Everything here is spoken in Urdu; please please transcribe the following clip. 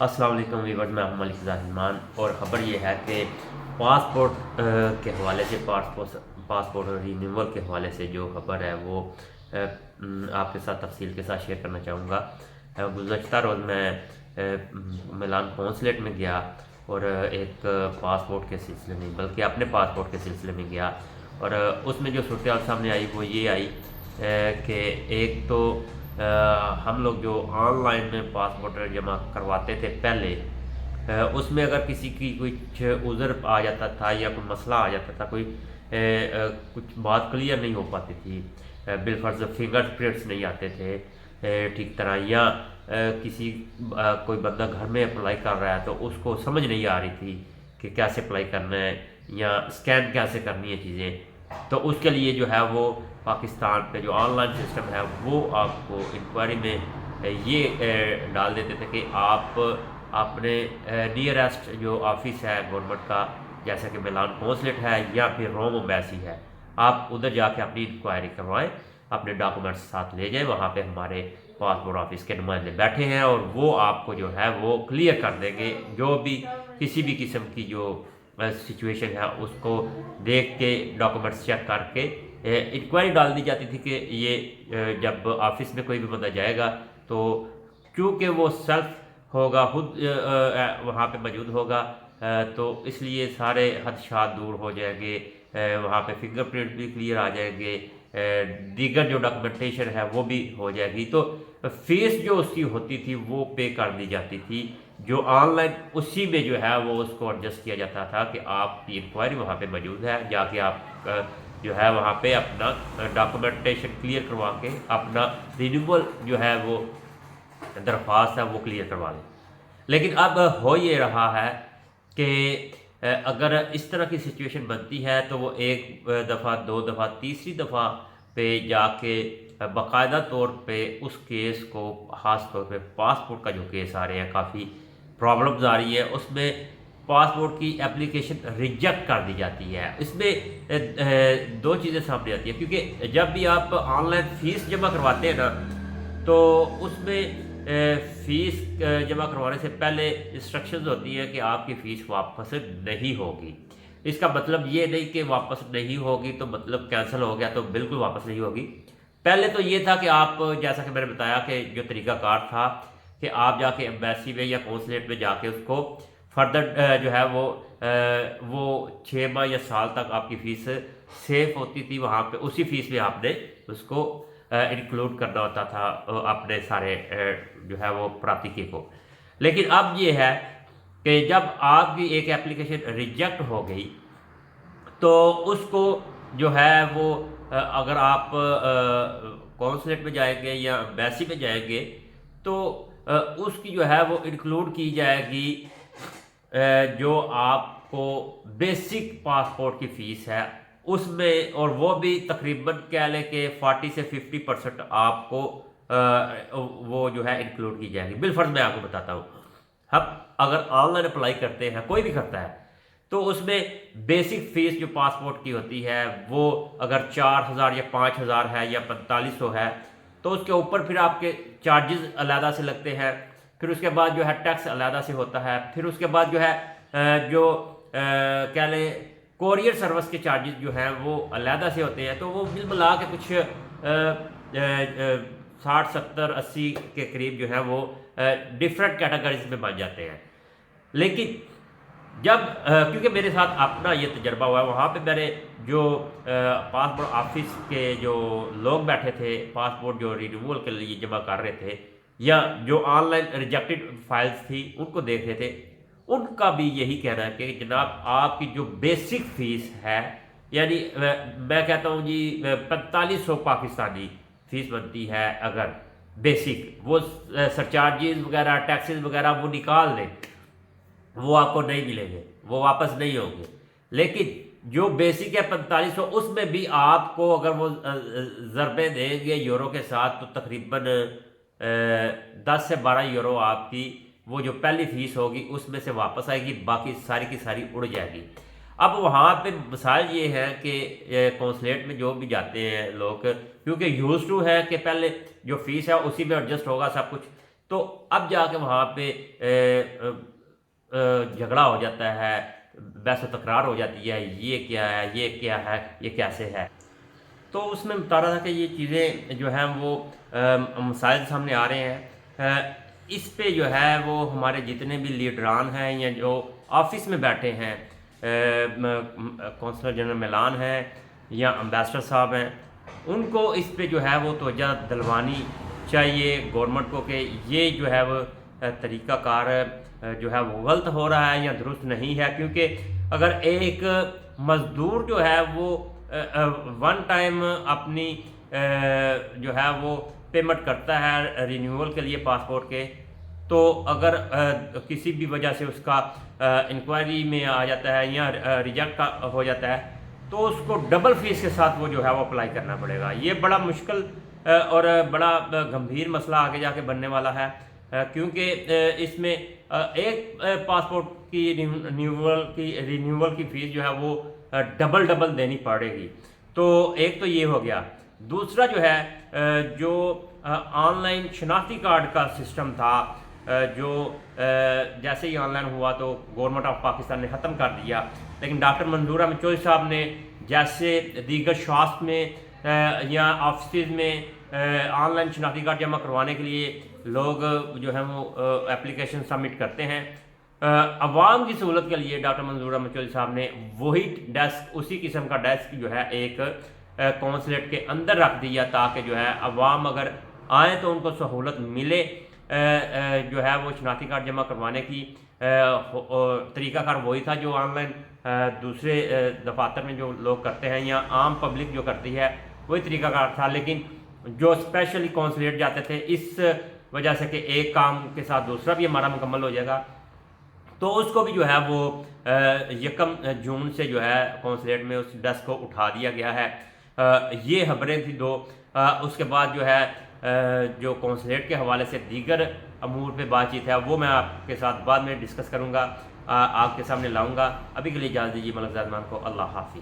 السلام علیکم ویورز، میں ہوں ملک ظاہرمان، اور خبر یہ ہے کہ پاسپورٹ کے حوالے سے پاسپورٹ رینیول کے حوالے سے جو خبر ہے وہ آپ کے ساتھ تفصیل کے ساتھ شیئر کرنا چاہوں گا۔ گزشتہ روز میں ملان قونصلیٹ میں گیا اور ایک پاسپورٹ کے سلسلے میں، بلکہ اپنے پاسپورٹ کے سلسلے میں گیا، اور اس میں جو صورتحال سامنے آئی وہ یہ آئی کہ ایک تو ہم لوگ جو آن لائن میں پاسپورٹ جمع کرواتے تھے پہلے، اس میں اگر کسی کی کچھ عذر آ جاتا تھا یا کوئی مسئلہ آ جاتا تھا، کوئی کچھ بات کلیئر نہیں ہو پاتی تھی، بالفرض فنگر پرنٹس نہیں آتے تھے ٹھیک طرح، یا کسی کوئی بندہ گھر میں اپلائی کر رہا ہے تو اس کو سمجھ نہیں آ رہی تھی کہ کیسے اپلائی کرنا ہے یا اسکین کیسے کرنی ہے چیزیں، تو اس کے لیے جو ہے وہ پاکستان پہ جو آن لائن سسٹم ہے وہ آپ کو انکوائری میں یہ ڈال دیتے تھے کہ آپ اپنے نیئرسٹ جو آفس ہے گورنمنٹ کا، جیسا کہ ملان قونصلیٹ ہے یا پھر روم ایمبیسی ہے، آپ ادھر جا کے اپنی انکوائری کروائیں، اپنے ڈاکومنٹس ساتھ لے جائیں، وہاں پہ ہمارے پاسپورٹ آفس کے نمائندے بیٹھے ہیں اور وہ آپ کو جو ہے وہ کلیئر کر دیں گے، جو بھی کسی بھی قسم کی جو سچویشن ہے اس کو دیکھ کے ڈاکومنٹس چیک کر کے انکوائری ڈال دی جاتی تھی کہ یہ جب آفس میں کوئی بھی بندہ جائے گا تو چونکہ وہ سیلف ہوگا، خود وہاں پہ موجود ہوگا، تو اس لیے سارے خدشات دور ہو جائیں گے، وہاں پہ فنگر پرنٹ بھی کلیئر آ جائیں گے، دیگر جو ڈاکومنٹیشن ہے وہ بھی ہو جائے گی، تو فیس جو اس کی ہوتی تھی وہ پے کر دی جاتی تھی، جو آن لائن اسی میں جو ہے وہ اس کو ایڈجسٹ کیا جاتا تھا کہ آپ کی انکوائری وہاں پہ موجود ہے، جا کے آپ جو ہے وہاں پہ اپنا ڈاکومنٹیشن کلیئر کروا کے اپنا رینیول جو ہے وہ درخواست ہے وہ کلیئر کروا لیں۔ لیکن اب ہو یہ رہا ہے کہ اگر اس طرح کی سچویشن بنتی ہے تو وہ ایک دفعہ، دو دفعہ، تیسری دفعہ پہ جا کے باقاعدہ طور پہ اس کیس کو، خاص طور پہ پاسپورٹ کا جو کیس آ رہے ہیں، کافی پرابلمز آ رہی ہے، اس میں پاسپورٹ کی اپلیکیشن ریجیکٹ کر دی جاتی ہے۔ اس میں دو چیزیں سامنے آتی ہیں، کیونکہ جب بھی آپ آن لائن فیس جمع کرواتے ہیں نا، تو اس میں فیس جمع کروانے سے پہلے انسٹرکشنز ہوتی ہیں کہ آپ کی فیس واپس نہیں ہوگی۔ اس کا مطلب یہ نہیں کہ واپس نہیں ہوگی تو مطلب کینسل ہو گیا تو بالکل واپس نہیں ہوگی۔ پہلے تو یہ تھا کہ آپ، جیسا کہ میں نے بتایا کہ جو طریقہ کار تھا کہ آپ جا کے ایمبیسی میں یا قونصلیٹ میں جا کے اس کو فردر جو ہے وہ 6 ماہ یا سال تک آپ کی فیس سیف ہوتی تھی، وہاں پہ اسی فیس میں آپ نے اس کو انکلوڈ کرنا ہوتا تھا اپنے سارے جو ہے وہ پراتیکی کو۔ لیکن اب یہ ہے کہ جب آپ کی ایک اپلیکیشن ریجیکٹ ہو گئی تو اس کو جو ہے وہ اگر آپ قونصلیٹ میں جائیں گے یا ایمبیسی میں جائیں گے تو اس کی جو ہے وہ انکلوڈ کی جائے گی جو آپ کو بیسک پاسپورٹ کی فیس ہے اس میں، اور وہ بھی تقریباً کہہ لیں کہ 40 سے 50% آپ کو وہ جو ہے انکلوڈ کی جائے گی۔ بالفرض میں آپ کو بتاتا ہوں، ہم اگر آن لائن اپلائی کرتے ہیں، کوئی بھی کرتا ہے، تو اس میں بیسک فیس جو پاسپورٹ کی ہوتی ہے وہ اگر 4000 یا 5000 ہے یا 4500 ہے، تو اس کے اوپر پھر آپ کے چارجز علیحدہ سے لگتے ہیں، پھر اس کے بعد جو ہے ٹیکس علیحدہ سے ہوتا ہے، پھر اس کے بعد جو ہے جو کہہ لیں کوریئر سروس کے چارجز جو ہیں وہ علیحدہ سے ہوتے ہیں، تو وہ مل ملا کے کچھ 60 70 80 کے قریب جو ہے وہ ڈفرینٹ کیٹیگریز میں بن جاتے ہیں۔ لیکن جب کیونکہ میرے ساتھ اپنا یہ تجربہ ہوا ہے، وہاں پہ میں نے جو پاسپورٹ آفس کے جو لوگ بیٹھے تھے، پاسپورٹ جو رینیول کے لیے جمع کر رہے تھے یا جو آن لائن ریجیکٹڈ فائلز تھی ان کو دیکھ رہے تھے، ان کا بھی یہی کہنا ہے کہ جناب آپ کی جو بیسک فیس ہے، یعنی میں کہتا ہوں جی 4500 پاکستانی فیس بنتی ہے، اگر بیسک وہ سرچارجز وغیرہ، ٹیکسز وغیرہ وہ نکال دیں، وہ آپ کو نہیں ملیں گے، وہ واپس نہیں ہوں گے۔ لیکن جو بیسک ہے 4500، اس میں بھی آپ کو اگر وہ ضربے دیں گے یورو کے ساتھ تو تقریباً 10 سے 12 یورو آپ کی وہ جو پہلی فیس ہوگی اس میں سے واپس آئے گی، باقی ساری کی ساری اڑ جائے گی۔ اب وہاں پہ مسائل یہ ہے کہ قونصلیٹ میں جو بھی جاتے ہیں لوگ، کیونکہ یوز ٹو ہے کہ پہلے جو فیس ہے اسی میں ایڈجسٹ ہوگا سب کچھ، تو اب جا کے وہاں پہ جھگڑا ہو جاتا ہے، بحث و تکرار ہو جاتی ہے، یہ کیا ہے، یہ کیا ہے، یہ کیسے ہے۔ تو اس میں بتا رہا تھا کہ یہ چیزیں جو ہیں وہ مسائل سامنے آ رہے ہیں۔ اس پہ جو ہے وہ ہمارے جتنے بھی لیڈران ہیں یا جو آفس میں بیٹھے ہیں، کونسلر جنرل میلان ہیں یا امبیسڈر صاحب ہیں، ان کو اس پہ جو ہے وہ توجہ دلوانی چاہیے گورنمنٹ کو کہ یہ جو ہے وہ طریقہ کار جو ہے وہ غلط ہو رہا ہے یا درست نہیں ہے۔ کیونکہ اگر ایک مزدور جو ہے وہ ون ٹائم اپنی جو ہے وہ پیمنٹ کرتا ہے رینیول کے لیے پاسپورٹ کے، تو اگر کسی بھی وجہ سے اس کا انکوائری میں آ جاتا ہے یا ریجیکٹ ہو جاتا ہے تو اس کو ڈبل فیس کے ساتھ وہ جو ہے وہ اپلائی کرنا پڑے گا۔ یہ بڑا مشکل اور بڑا گمبھیر مسئلہ آگے جا کے بننے والا ہے، کیونکہ اس میں ایک پاسپورٹ کی رینیول کی فیس جو ہے وہ ڈبل دینی پڑے گی۔ تو ایک تو یہ ہو گیا۔ دوسرا جو ہے جو آن لائن شناختی کارڈ کا سسٹم تھا، جو جیسے ہی آن لائن ہوا تو گورنمنٹ آف پاکستان نے ختم کر دیا، لیکن ڈاکٹر منظور احمد چودھری صاحب نے جیسے دیگر شاخ میں یا آفسز میں آن لائن شناختی کارڈ جمع کروانے کے لیے لوگ جو ہیں وہ اپلیکیشن سبمٹ کرتے ہیں، عوام کی سہولت کے لیے ڈاکٹر منظور احمد چودھری صاحب نے وہی ڈیسک، اسی قسم کا ڈیسک جو ہے ایک کونسلیٹ کے اندر رکھ دیا تاکہ جو ہے عوام اگر آئیں تو ان کو سہولت ملے۔ جو ہے وہ شناختی کارڈ جمع کروانے کی طریقہ کار وہی تھا جو آن لائن دوسرے دفاتر میں جو لوگ کرتے ہیں یا عام پبلک جو کرتی ہے وہی طریقہ کار تھا، لیکن جو اسپیشلی کونسلیٹ جاتے تھے اس وجہ سے کہ ایک کام کے ساتھ دوسرا بھی ہمارا مکمل ہو جائے گا، تو اس کو بھی جو ہے وہ 1 جون سے جو ہے کونسلیٹ میں اس ڈیسک کو اٹھا دیا گیا ہے۔ یہ خبریں تھی دو۔ اس کے بعد جو ہے جو کونسلیٹ کے حوالے سے دیگر امور پہ بات چیت ہے وہ میں آپ کے ساتھ بعد میں ڈسکس کروں گا، آپ کے سامنے لاؤں گا۔ ابھی کے لیے اجازت دیجیے ملک زیدمان کو۔ اللہ حافظ۔